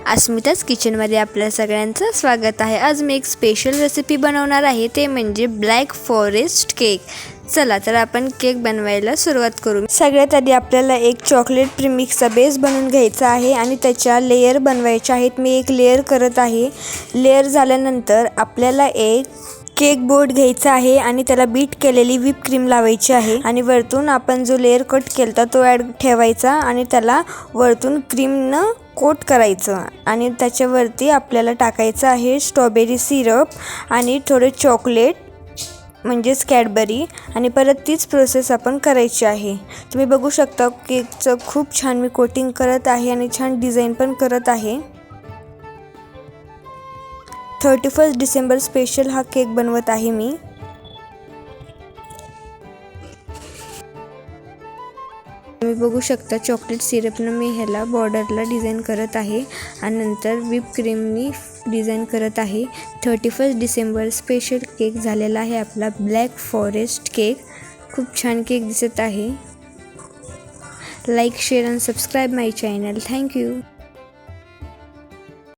अस्मिताज किचनमध्ये आपल्या सगळ्यांचं स्वागत आहे। आज मी एक स्पेशल रेसिपी बनवणार आहे, ते म्हणजे ब्लॅक फॉरेस्ट केक। चला तर आपण केक बनवायला सुरुवात करू। सगळ्यात आधी आपल्याला एक चॉकलेट प्रीमिक्सचा बेस बनवून घ्यायचा आहे आणि त्याच्या लेयर बनवायचे आहेत। मी एक लेयर करत आहे। लेयर झाल्यानंतर आपल्याला एक केक बोर्ड घ्यायचा आहे आणि त्याला बीट केलेली व्हिप क्रीम लावायची आहे आणि वरतून आपण जो लेयर कट केलता तो ॲड ठेवायचा आणि त्याला वरतून क्रीमनं कोट करायचं आणि त्याच्यावरती आपल्याला टाकायचं आहे स्ट्रॉबेरी सिरप आणि थोडे चॉकलेट म्हणजेच कॅडबरी आणि परत तीच प्रोसेस आपण करायची आहे। तुम्ही बघू शकता केकचं खूप छान मी कोटिंग करत आहे आणि छान डिझाइन पण करत आहे। 31 डिसेंबर स्पेशल हा केक बनवत आहे मी। तुम्ही बघू शकता चॉकलेट सिरपनं मी ह्याला बॉर्डरला डिझाइन करत आहे आणि नंतर व्हिप क्रीमनी डिझाइन करत आहे। 31 डिसेंबर स्पेशल केक झालेला आहे आपला ब्लॅक फॉरेस्ट केक। खूप छान केक दिसत आहे। लाईक शेअर आणि सबस्क्राईब माय चॅनल। थँक्यू।